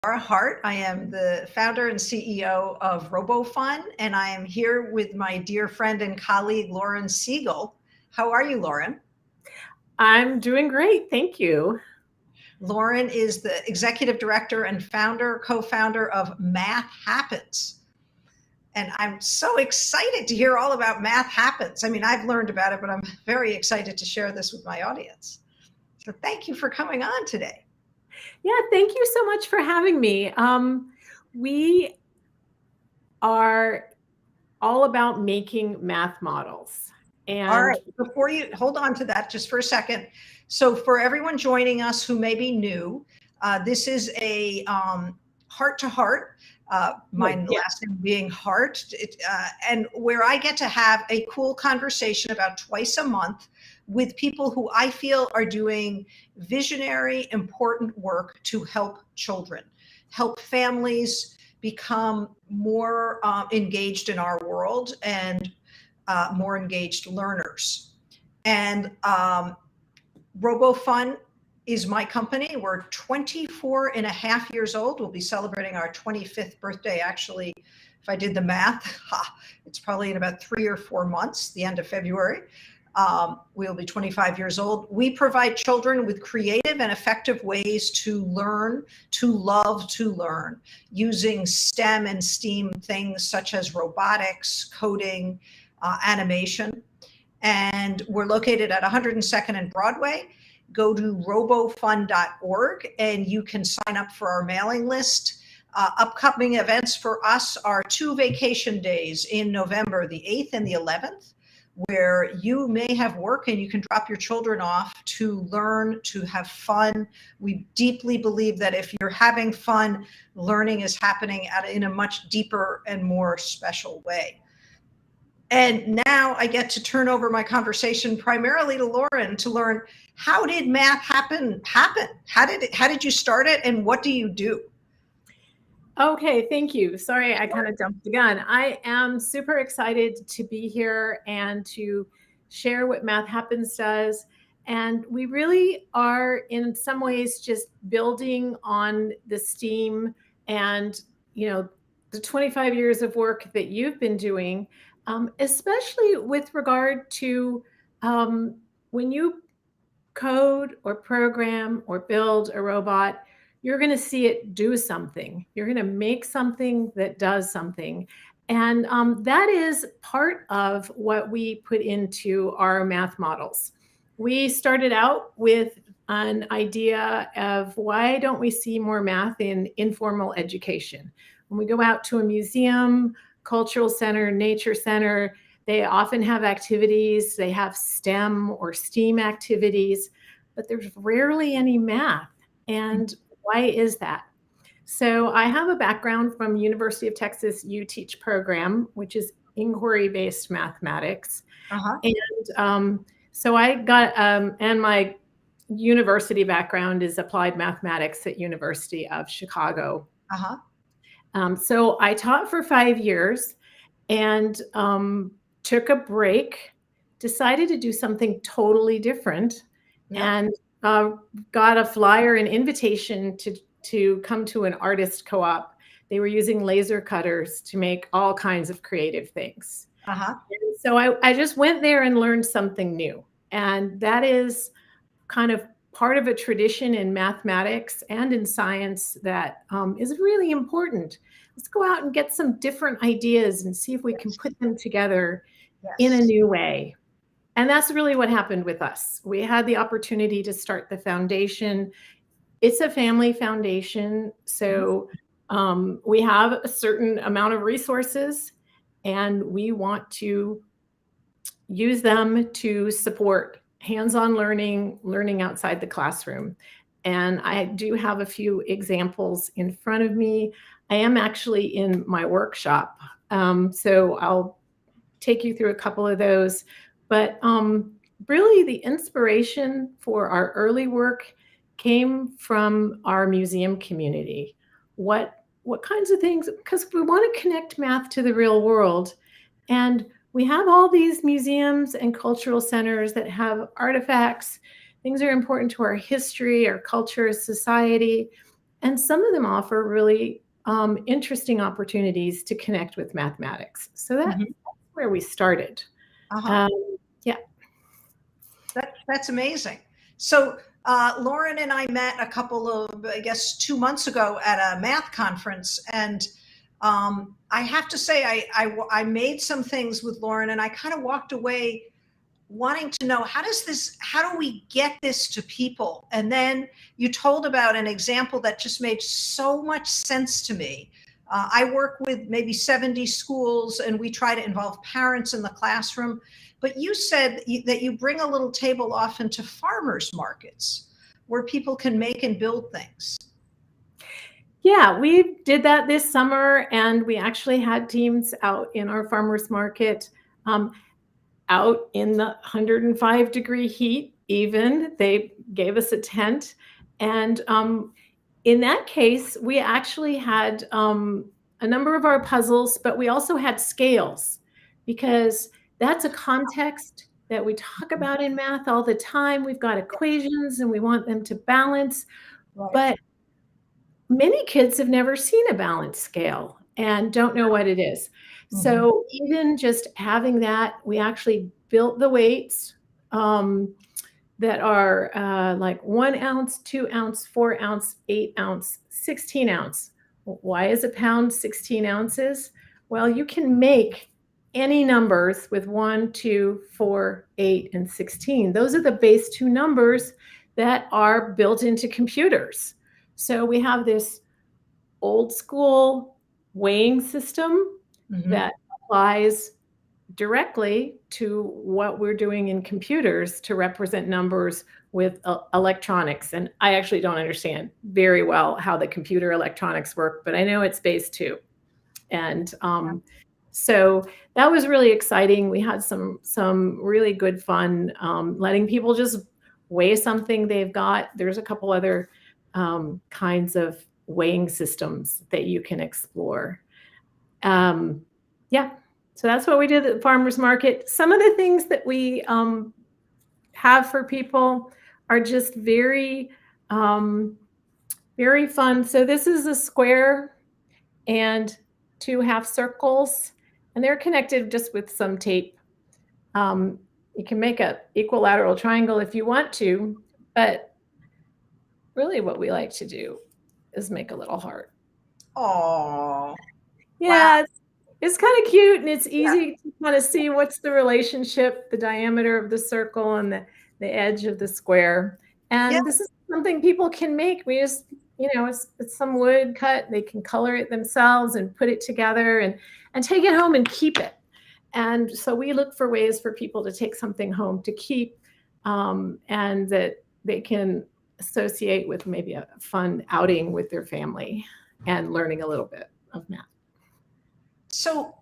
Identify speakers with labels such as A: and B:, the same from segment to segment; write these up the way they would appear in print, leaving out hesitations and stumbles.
A: Laura Hart. I am the founder and CEO of RoboFun, and I am here with my dear friend and colleague, Lauren Siegel. How are you, Lauren?
B: I'm doing great, thank you.
A: Lauren is the executive director and co-founder of MathHappens. And I'm so excited to hear all about MathHappens. I mean, I've learned about it, but I'm very excited to share this with my audience. So thank you for coming on today.
B: Yeah, thank you so much for having me. We are all about making math models.
A: And all right, before you hold on to that just for a second. So for everyone joining us who may be new, this is a heart-to-heart, my last name being Hart, and where I get to have a cool conversation about twice a month with people who I feel are doing visionary, important work to help children, help families become more engaged in our world and more engaged learners. And RoboFun is my company. We're 24 and a half years old. We'll be celebrating our 25th birthday. Actually, if I did the math, it's probably in about 3 or 4 months, the end of February. We'll be 25 years old. We provide children with creative and effective ways to learn, to love to learn, using STEM and STEAM things such as robotics, coding, animation. And we're located at 102nd and Broadway. Go to robofun.org and you can sign up for our mailing list. Upcoming events for us are 2 vacation days in November, the 8th and the 11th, where you may have work and you can drop your children off to learn, to have fun. We deeply believe that if you're having fun, learning is happening in a much deeper and more special way. And now I get to turn over my conversation primarily to Lauren to learn, how did MathHappen happen? How did you start it and what do you do?
B: Okay, thank you. Sorry, I kind of jumped the gun. I am super excited to be here and to share what MathHappens does. And we really are in some ways just building on the STEAM and, the 25 years of work that you've been doing, especially with regard to when you code or program or build a robot, you're going to see it do something. You're going to make something that does something. And that is part of what we put into our math models. We started out with an idea of, why don't we see more math in informal education? When we go out to a museum, cultural center, nature center, they often have activities. They have STEM or STEAM activities, but there's rarely any math. And why is that? So I have a background from University of Texas UTeach program, which is inquiry-based mathematics. And so I got, and my university background is applied mathematics at University of Chicago. So I taught for 5 years and took a break, decided to do something totally different, and got a flyer, an invitation to come to an artist co-op. They were using laser cutters to make all kinds of creative things. So I just went there and learned something new. And that is kind of part of a tradition in mathematics and in science that is really important. Let's go out and get some different ideas and see if we can put them together in a new way. And that's really what happened with us. We had the opportunity to start the foundation. It's a family foundation. So we have a certain amount of resources and we want to use them to support hands-on learning outside the classroom. And I do have a few examples in front of me. I am actually in my workshop. So I'll take you through a couple of those. But really the inspiration for our early work came from our museum community. What kinds of things, because we want to connect math to the real world. And we have all these museums and cultural centers that have artifacts. Things are important to our history, our culture, society. And some of them offer really interesting opportunities to connect with mathematics. So that's where we started. Yeah.
A: That's amazing. So Lauren and I met a couple of, I guess, 2 months ago at a math conference. And I have to say, I made some things with Lauren, and I kind of walked away wanting to know, how do we get this to people? And then you told about an example that just made so much sense to me. I work with maybe 70 schools, and we try to involve parents in the classroom. But you said that you bring a little table often to farmers markets where people can make and build things.
B: Yeah, we did that this summer, and we actually had teams out in our farmers market, out in the 105-degree heat even. They gave us a tent. And in that case, we actually had a number of our puzzles, but we also had scales, because that's a context that we talk about in math all the time. We've got equations and we want them to balance, but many kids have never seen a balance scale and don't know what it is. So even just having that, we actually built the weights that are like 1 ounce, 2 ounce, 4 ounce, 8 ounce, 16 ounce. Why is a pound 16 ounces? Well, you can make any numbers with 1, 2, 4, 8, and 16. Those are the base 2 numbers that are built into computers. So we have this old school weighing system that applies directly to what we're doing in computers to represent numbers with electronics. And I actually don't understand very well how the computer electronics work, but I know it's base 2. And so that was really exciting. We had some really good fun letting people just weigh something they've got. There's a couple other kinds of weighing systems that you can explore. Yeah, so that's what we did at the farmers market. Some of the things that we have for people are just very, very fun. So this is a square and 2 half circles, and they're connected just with some tape. You can make an equilateral triangle if you want to, but really what we like to do is make a little heart.
A: Oh,
B: yeah, wow. It's kind of cute, and it's easy to kind of see what's the relationship, the diameter of the circle and the edge of the square. And this is something people can make. We just, it's some wood cut. They can color it themselves and put it together and take it home and keep it. And so we look for ways for people to take something home to keep, and that they can associate with maybe a fun outing with their family and learning a little bit of math.
A: So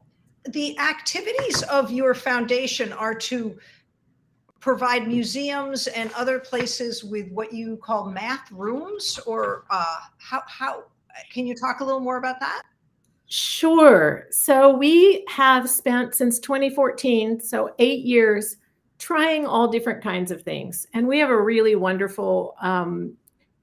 A: the activities of your foundation are to provide museums and other places with what you call math rooms, or how can you talk a little more about that?
B: Sure. So we have spent since 2014, so 8 years, trying all different kinds of things. And we have a really wonderful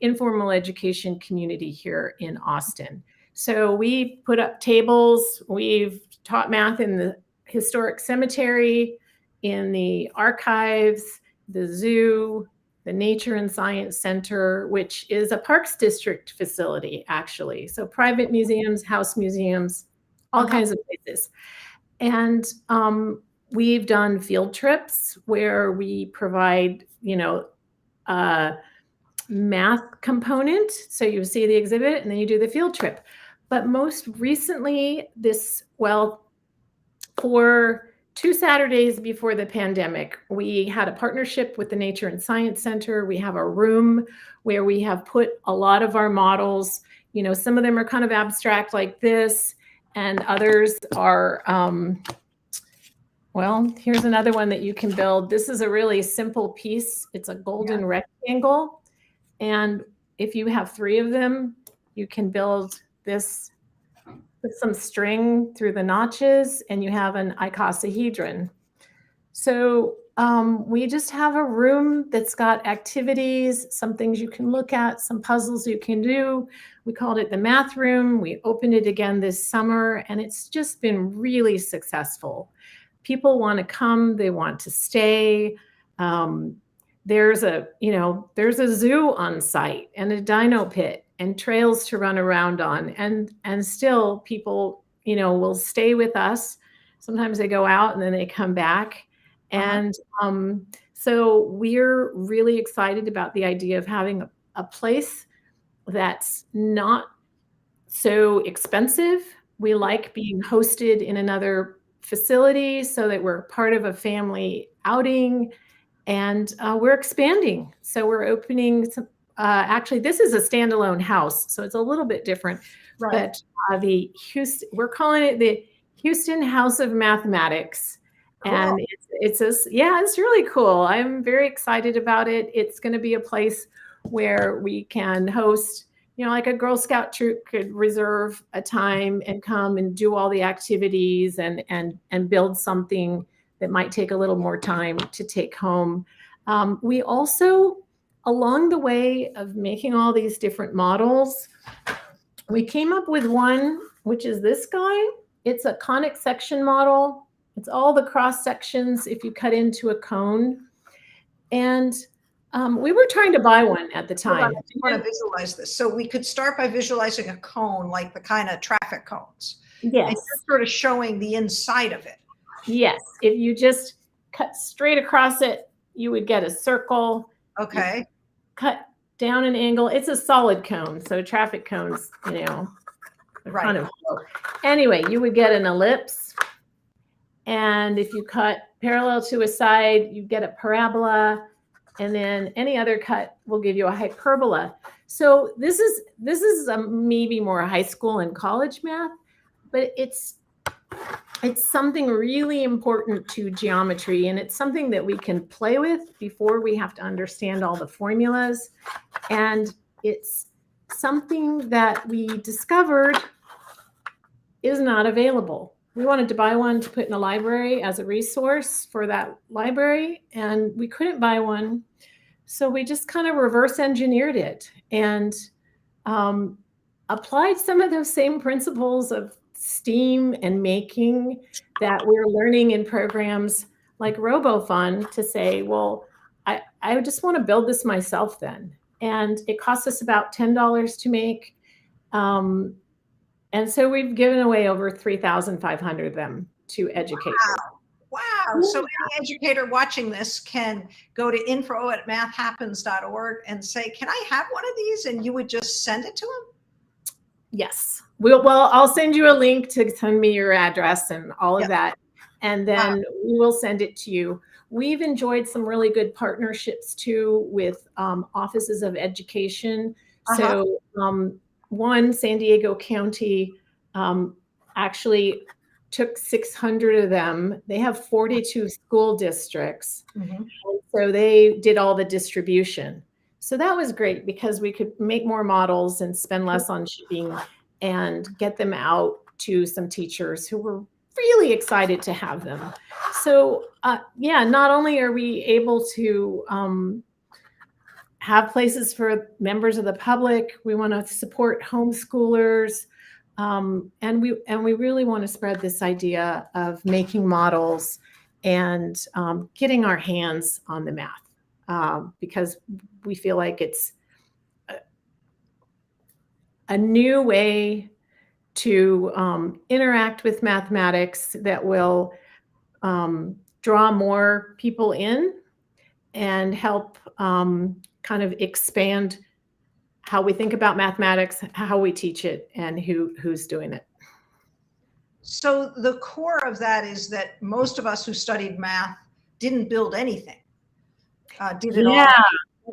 B: informal education community here in Austin. So we put up tables. We've taught math in the historic cemetery, in the archives, the zoo, the Nature and Science Center, which is a Parks District facility, actually. So private museums, house museums, all kinds of places. And we've done field trips where we provide, math component. So you see the exhibit and then you do the field trip. But most recently, for 2 Saturdays before the pandemic, we had a partnership with the Nature and Science Center. We have a room where we have put a lot of our models. Some of them are kind of abstract like this, and others are, here's another one that you can build. This is a really simple piece. It's a golden rectangle. And if you have 3 of them, you can build this with some string through the notches, and you have an icosahedron. So We just have a room that's got activities, some things you can look at, some puzzles you can do. We called it the math room. We opened it again this summer, and it's just been really successful. People want to come, they want to stay. There's a zoo on site and a dino pit and trails to run around on, and still people, will stay with us. Sometimes they go out and then they come back. And so we're really excited about the idea of having a place that's not so expensive. We like being hosted in another facility so that we're part of a family outing, and we're expanding. So we're opening some, actually, this is a standalone house, so it's a little bit different.
A: Right.
B: But we're calling it the Houston House of Mathematics.
A: Cool.
B: And it's really cool. I'm very excited about it. It's going to be a place where we can host, like a Girl Scout troop could reserve a time and come and do all the activities and build something that might take a little more time to take home. We also, along the way of making all these different models, we came up with one, which is this guy. It's a conic section model. It's all the cross sections if you cut into a cone. And we were trying to buy one at the time.
A: I want to visualize this. So we could start by visualizing a cone, like the kind of traffic cones.
B: Yes.
A: And you're sort of showing the inside of it.
B: Yes. If you just cut straight across it, you would get a circle.
A: Okay.
B: Cut down an angle. It's a solid cone. So traffic cones,
A: Right.
B: kind of. Anyway, you would get an ellipse. And if you cut parallel to a side, you get a parabola, and then any other cut will give you a hyperbola. So this is maybe more high school and college math, but it's something really important to geometry, and it's something that we can play with before we have to understand all the formulas. And it's something that we discovered is not available. We wanted to buy one to put in the library as a resource for that library, and we couldn't buy one. So we just kind of reverse engineered it and applied some of those same principles of STEAM and making that we're learning in programs like RoboFun to say, well, I just want to build this myself then. And it costs us about $10 to make. And so we've given away over 3,500 of them to educators.
A: Wow. So any educator watching this can go to info@mathhappens.org and say, can I have one of these? And you would just send it to them?
B: Yes. Well, I'll send you a link to send me your address and all of that. And then we will send it to you. We've enjoyed some really good partnerships too with offices of education. So one, San Diego County actually took 600 of them. They have 42 school districts. And so they did all the distribution. So that was great because we could make more models and spend less on shipping and get them out to some teachers who were really excited to have them. So not only are we able to have places for members of the public, we want to support homeschoolers, and we really want to spread this idea of making models and getting our hands on the math, because we feel like it's a new way to interact with mathematics that will draw more people in and help kind of expand how we think about mathematics, how we teach it, and who's doing it.
A: So the core of that is that most of us who studied math didn't build anything. Did it all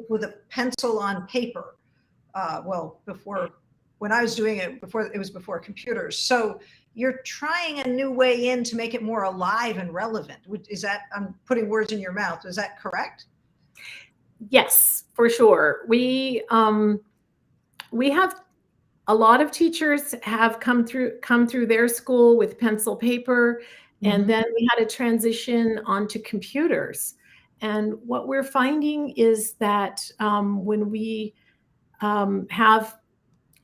A: with a pencil on paper. When I was doing it, it was before computers. So you're trying a new way in to make it more alive and relevant. Is that, I'm putting words in your mouth, is that correct?
B: Yes, for sure. We have a lot of teachers have come through their school with pencil paper, and then we had a transition onto computers. And what we're finding is that when we have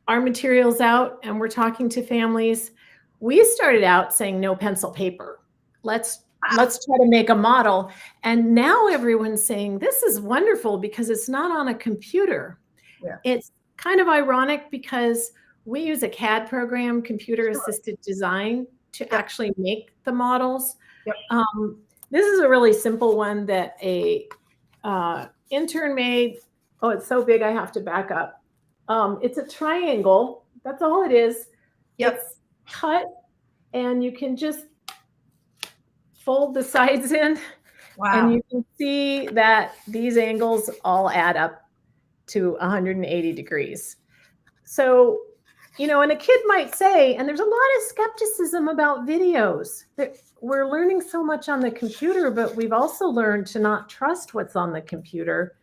B: our materials out and we're talking to families, we started out saying no pencil paper. Let's try to make a model. And now everyone's saying this is wonderful because it's not on a computer.
A: Yeah.
B: It's kind of ironic because we use a CAD program, computer assisted design, to actually make the models.
A: Yep.
B: This is a really simple one that a intern made. Oh, it's so big I have to back up. It's a triangle. That's all it is.
A: Yep.
B: It's cut, and you can just fold the sides in.
A: Wow.
B: And you can see that these angles all add up to 180 degrees. So, and a kid might say, and there's a lot of skepticism about videos, that we're learning so much on the computer, but we've also learned to not trust what's on the computer.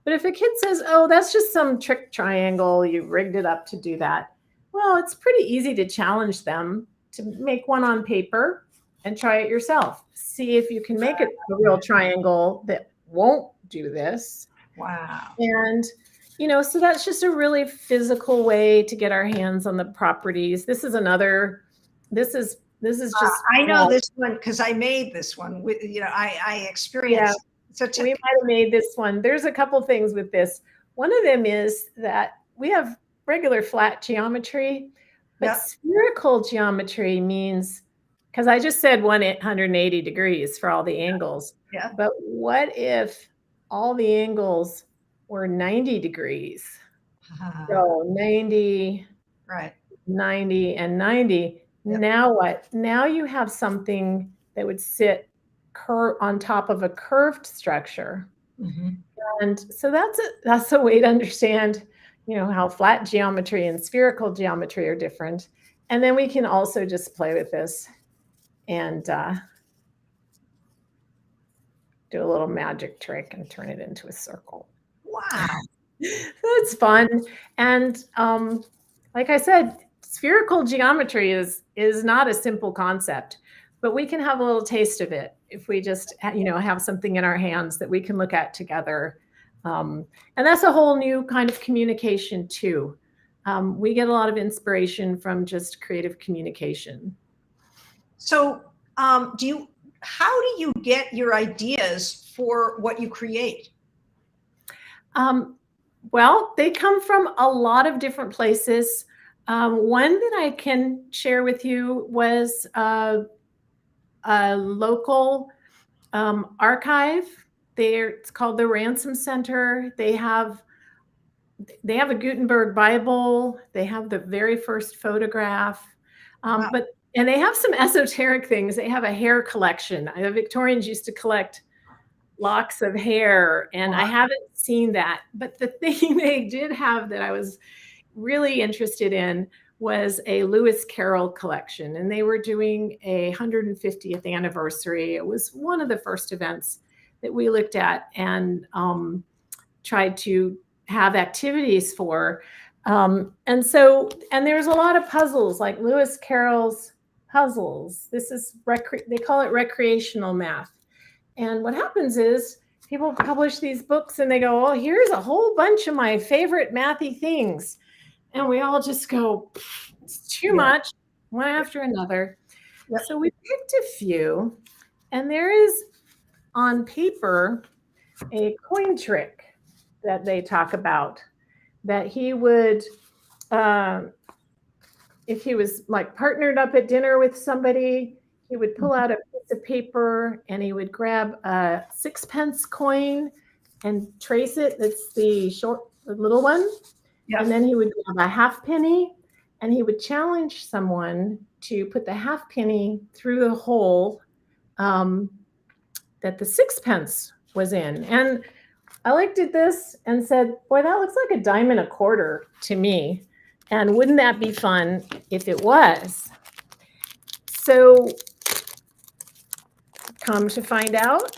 B: But if a kid says, oh, that's just some trick triangle, you rigged it up to do that. Well, it's pretty easy to challenge them to make one on paper and try it yourself. See if you can make it a real triangle that won't do this.
A: Wow.
B: And, so that's just a really physical way to get our hands on the properties. This is just.
A: I know this one because I made this one. I experienced.
B: We might have made this one. There's a couple things with this. One of them is that we have regular flat geometry, but spherical geometry means, because I just said 180 degrees for all the angles.
A: Yeah.
B: But what if all the angles were 90 degrees? So 90,
A: right,
B: 90, and 90. Yep. Now what? Now you have something that would sit on top of a curved structure.
A: Mm-hmm.
B: And so that's a way to understand, how flat geometry and spherical geometry are different. And then we can also just play with this and do a little magic trick and turn it into a circle.
A: Wow.
B: That's fun. And like I said, spherical geometry is not a simple concept, but we can have a little taste of it if we just, have something in our hands that we can look at together. And that's a whole new kind of communication too. We get a lot of inspiration from just creative communication.
A: So how do you get your ideas for what you create?
B: Well, they come from a lot of different places. One that I can share with you was a local archive. It's called the Ransom Center. They have a Gutenberg Bible. They have the very first photograph.
A: Wow.
B: And they have some esoteric things. They have a hair collection. The Victorians used to collect locks of hair, and wow. I haven't seen that. But the thing they did have that I was really interested in was a Lewis Carroll collection, and they were doing a 150th anniversary. It was one of the first events that we looked at and tried to have activities for. And there's a lot of puzzles, like Lewis Carroll's puzzles. This is they call it recreational math. And what happens is people publish these books and they go, oh, here's a whole bunch of my favorite mathy things. And we all just go, it's too much, one after another. Yep. So we picked a few, and there is on paper a coin trick that they talk about, that he would, if he was like partnered up at dinner with somebody, he would pull out a piece of paper and he would grab a 6-pence coin and trace it. That's the little one. Yep. And then he would grab a halfpenny and he would challenge someone to put the halfpenny through the hole that the 6-pence was in. And I looked at this and said, boy, that looks like a dime and a quarter to me. And wouldn't that be fun if it was? So come to find out,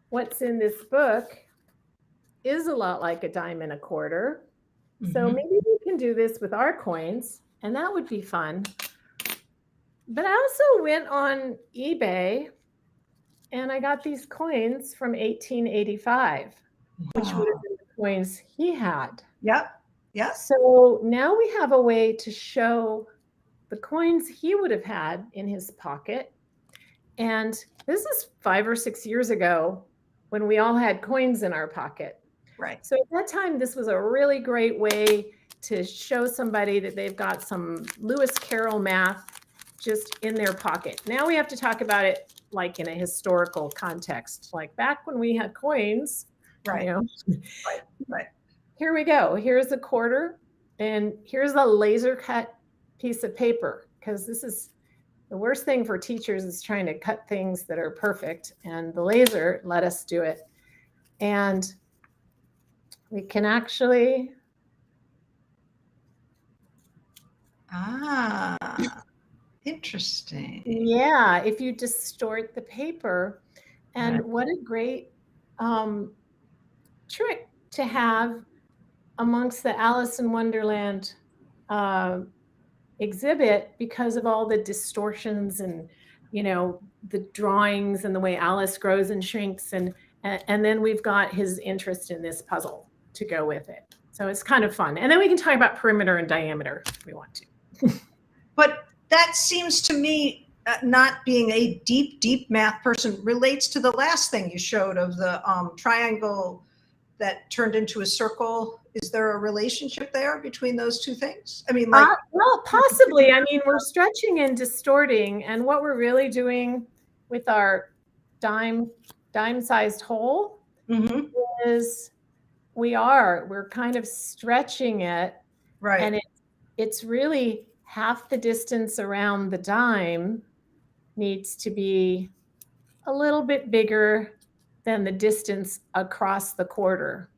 B: what's in this book is a lot like a dime and a quarter. Mm-hmm. So maybe we can do this with our coins, and that would be fun. But I also went on eBay and I got these coins from 1885, which would have been the coins he had.
A: Yep. Yep.
B: So now we have a way to show the coins he would have had in his pocket. And this is 5 or 6 years ago when we all had coins in our pocket.
A: Right.
B: So at that time, this was a really great way to show somebody that they've got some Lewis Carroll math just in their pocket. Now we have to talk about it like in a historical context, like back when we had coins.
A: Right.
B: You know?
A: Right. Right.
B: Here we go. Here's a quarter, and here's a laser cut piece of paper, because this is the worst thing for teachers is trying to cut things that are perfect, and the laser let us do it. And we can actually
A: interesting.
B: Yeah, if you distort the paper. And
A: Right.
B: what a great trick to have amongst the Alice in Wonderland exhibit, because of all the distortions and, you know, the drawings and the way Alice grows and shrinks. And then we've got his interest in this puzzle to go with it. So it's kind of fun. And then we can talk about perimeter and diameter if we want to.
A: But that seems to me, not being a deep math person, relates to the last thing you showed of the triangle that turned into a circle. Is there a relationship there between those two things? I mean, like,
B: well, possibly. I mean, we're stretching and distorting, and what we're really doing with our dime-sized hole is we're kind of stretching it,
A: right.
B: and it's really half the distance around the dime needs to be a little bit bigger than the distance across the quarter.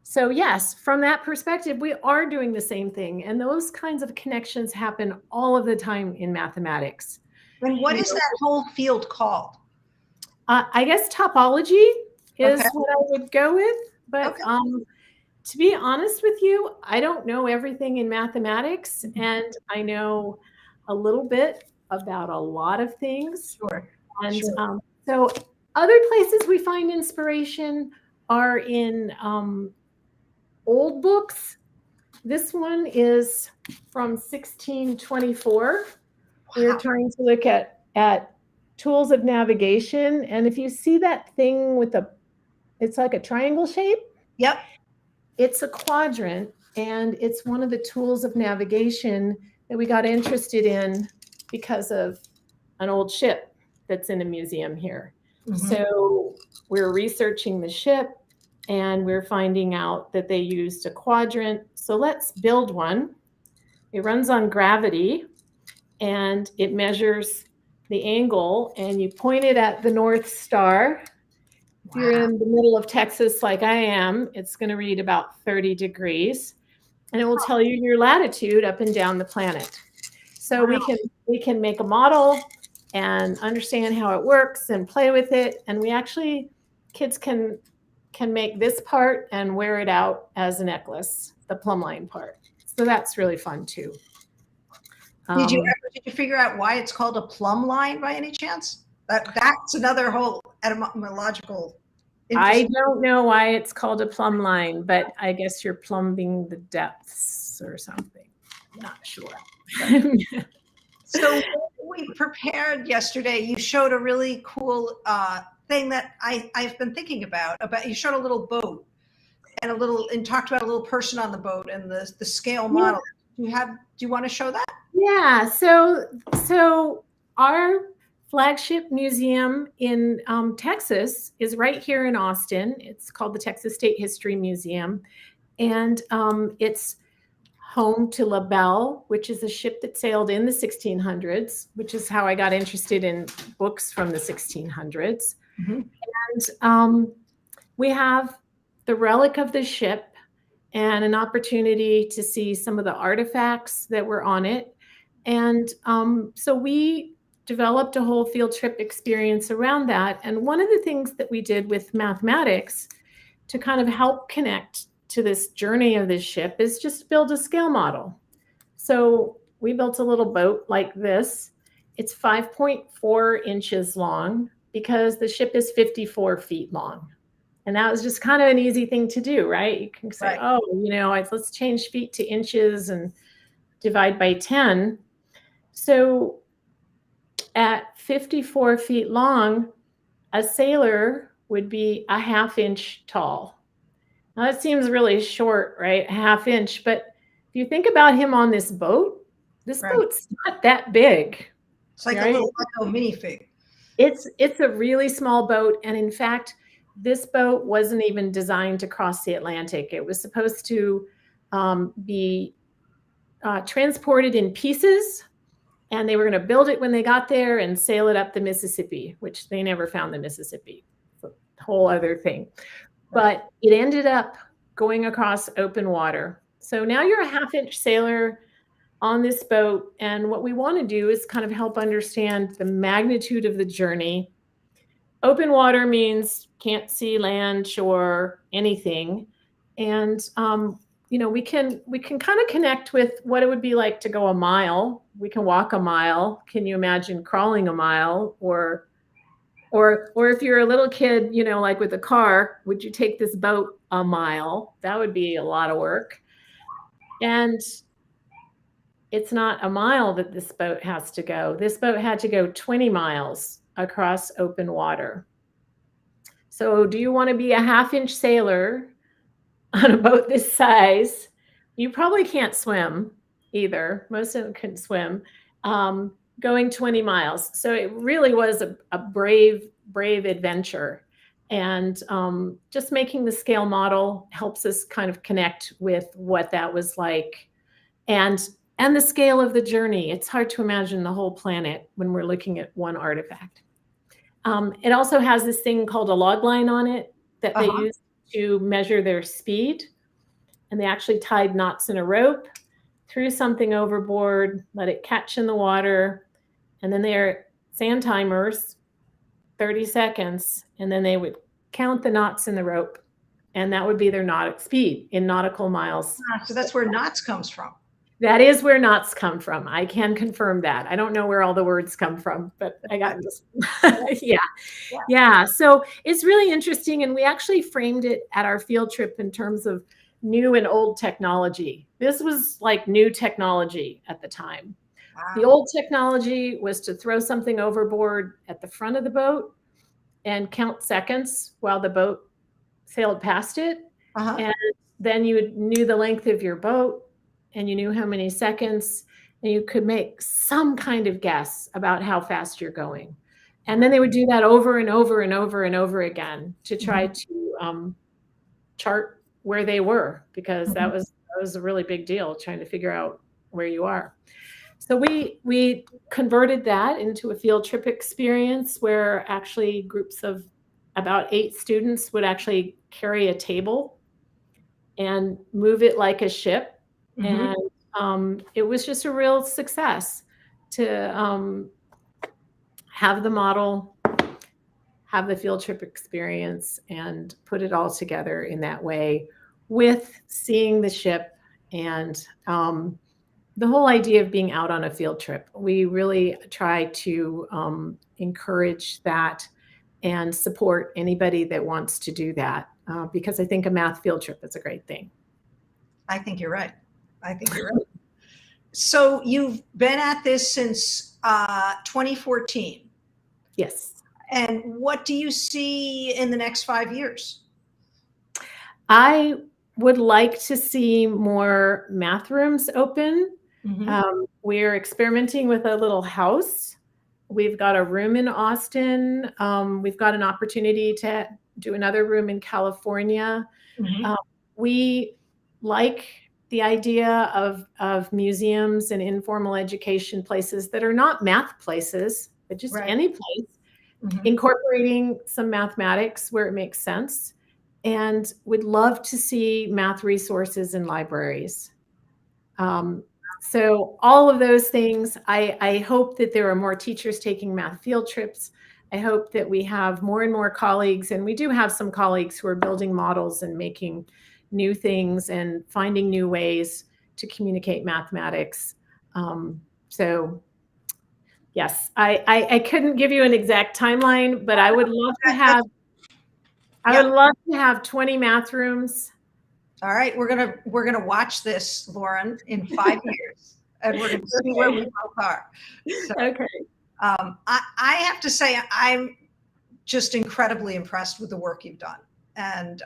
B: So yes, from that perspective, we are doing the same thing. And those kinds of connections happen all of the time in mathematics.
A: And what is that whole field called?
B: I guess topology is
A: Okay.
B: what I would go with. But
A: Okay.
B: To be honest with you, I don't know everything in mathematics, and I know a little bit about a lot of things.
A: Sure.
B: And
A: Sure.
B: So other places we find inspiration are in old books. This one is from 1624. We're
A: Wow.
B: trying to look at tools of navigation. And if you see that thing with it's like a triangle shape.
A: Yep.
B: It's a quadrant, and it's one of the tools of navigation that we got interested in because of an old ship that's in a museum here. So we're researching the ship, and we're finding out that they used a quadrant. So let's build one. It runs on gravity, and it measures the angle, and you point it at the North Star. If you're in the middle of Texas like I am, it's going to read about 30 degrees, and it will tell you your latitude up and down the planet. So we can make a model and understand how it works and play with it. And kids can make this part and wear it out as a necklace, the plumb line part. So that's really fun too.
A: Did you figure out why it's called a plumb line by any chance? That's another whole etymological.
B: I don't know why it's called a plumb line, but I guess you're plumbing the depths or something. I'm not sure.
A: So we prepared yesterday. You showed a really cool thing that I've been thinking about. You showed a little boat and talked about a little person on the boat and the scale model. Do you want to show that?
B: Yeah. So our flagship museum in Texas is right here in Austin. It's called the Texas State History Museum, and it's home to La Belle, which is a ship that sailed in the 1600s, which is how I got interested in books from the 1600s. And we have the relic of the ship and an opportunity to see some of the artifacts that were on it. And so we developed a whole field trip experience around that. And one of the things that we did with mathematics to kind of help connect to this journey of this ship is just build a scale model. So we built a little boat like this. It's 5.4 inches long because the ship is 54 feet long. And that was just kind of an easy thing to do, right? You can say,
A: Right.
B: oh, let's change feet to inches and divide by 10. So at 54 feet long, a sailor would be a half inch tall. Now that seems really short, right? A half inch. But if you think about him on this boat's not that big.
A: It's like
B: right?
A: a little minifig.
B: It's a really small boat. And in fact, this boat wasn't even designed to cross the Atlantic. It was supposed to be transported in pieces, and they were going to build it when they got there and sail it up the Mississippi, which they never found the Mississippi. It's a whole other thing. But it ended up going across open water. So now you're a half-inch sailor on this boat. And what we want to do is kind of help understand the magnitude of the journey. Open water means can't see land, shore, anything. And, we can kind of connect with what it would be like to go a mile. We can walk a mile. Can you imagine crawling a mile? Or if you're a little kid, like with a car, would you take this boat a mile? That would be a lot of work. And it's not a mile that this boat has to go. This boat had to go 20 miles across open water. So do you want to be a half-inch sailor on a boat this size? You probably can't swim either. Most of them couldn't swim. Going 20 miles. So it really was a brave adventure. And just making the scale model helps us kind of connect with what that was like. And the scale of the journey. It's hard to imagine the whole planet when we're looking at one artifact. It also has this thing called a log line on it that they use to measure their speed. And they actually tied knots in a rope, threw something overboard, let it catch in the water. And then they're sand timers, 30 seconds. And then they would count the knots in the rope. And that would be their nautical speed in nautical miles.
A: So that's where knots comes from.
B: That is where knots come from. I can confirm that. I don't know where all the words come from, but I got this. Yeah. So it's really interesting. And we actually framed it at our field trip in terms of new and old technology. This was like new technology at the time. Wow. The old technology was to throw something overboard at the front of the boat and count seconds while the boat sailed past it. And then you knew the length of your boat. And you knew how many seconds, and you could make some kind of guess about how fast you're going. And then they would do that over and over and over and over again to try to chart where they were, because that was a really big deal, trying to figure out where you are. So we converted that into a field trip experience where actually groups of about 8 students would actually carry a table and move it like a ship. And it was just a real success to have the model, have the field trip experience, and put it all together in that way with seeing the ship and the whole idea of being out on a field trip. We really try to encourage that and support anybody that wants to do that because I think a math field trip is a great thing.
A: I think you're right. So you've been at this since 2014.
B: Yes.
A: And what do you see in the next 5 years?
B: I would like to see more math rooms open. We're experimenting with a little house. We've got a room in Austin. We've got an opportunity to do another room in California. We like the idea of museums and informal education places that are not math places, but just any place, incorporating some mathematics where it makes sense, and would love to see math resources in libraries. So all of those things, I hope that there are more teachers taking math field trips. I hope that we have more and more colleagues, and we do have some colleagues who are building models and making new things and finding new ways to communicate mathematics. So Yes, I couldn't give you an exact timeline, but I would love to have, I would love to have 20 math rooms.
A: All right, we're gonna watch this, Lauren, in 5 years, and we're gonna see where we both are. So,
B: Okay.
A: I have to say I'm just incredibly impressed with the work you've done, and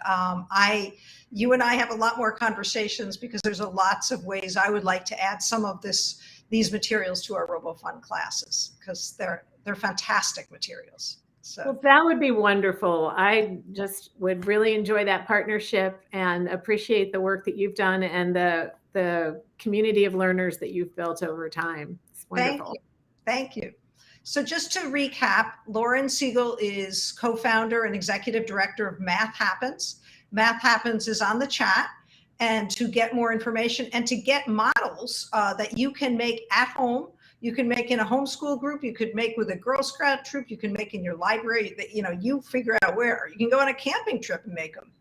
A: you and I have a lot more conversations because there's lots of ways I would like to add some of these materials to our RoboFund classes because they're fantastic materials. So
B: Well, that would be wonderful. I just would really enjoy that partnership and appreciate the work that you've done and the community of learners that you've built over time. It's wonderful.
A: Thank you. So just to recap, Lauren Siegel is co-founder and executive director of MathHappens. MathHappens is on the chat. And to get more information and to get models that you can make at home, you can make in a homeschool group, you could make with a Girl Scout troop, you can make in your library, that you figure out where. You can go on a camping trip and make them,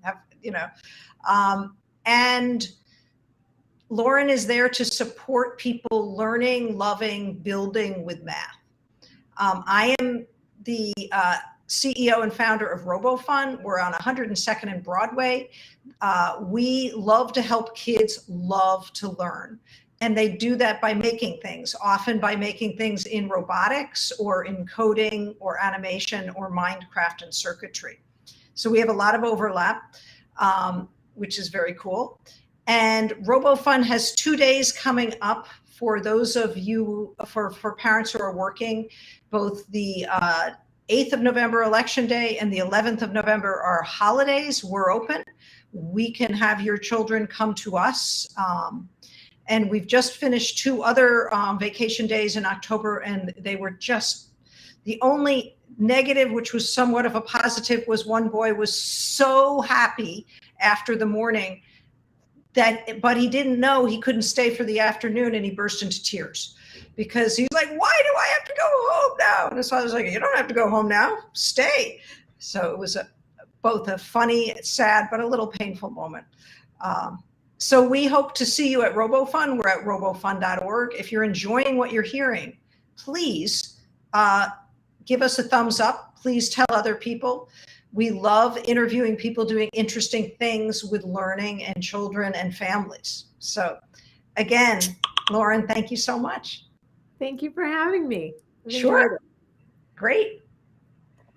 A: and Lauren is there to support people learning, loving, building with math. I am the CEO and founder of RoboFund. We're on 102nd and Broadway. We love to help kids love to learn. And they do that by making things, often by making things in robotics or in coding or animation or Minecraft and circuitry. So we have a lot of overlap, which is very cool. And RoboFund has 2 days coming up for those of you, for parents who are working. Both the 8th of November, Election Day, and the 11th of November are holidays. We're open. We can have your children come to us. And we've just finished 2 other vacation days in October, and they were just, the only negative, which was somewhat of a positive, was one boy was so happy after the morning but he didn't know he couldn't stay for the afternoon, and he burst into tears because he's like, why do I have to go home now? And so I was like, you don't have to go home now, stay. So it was both a funny, sad, but a little painful moment. So we hope to see you at RoboFund. We're at robofund.org. If you're enjoying what you're hearing, please give us a thumbs up. Please tell other people. We love interviewing people doing interesting things with learning and children and families. So again, Lauren, thank you so much.
B: Thank you for having me.
A: Sure. Great.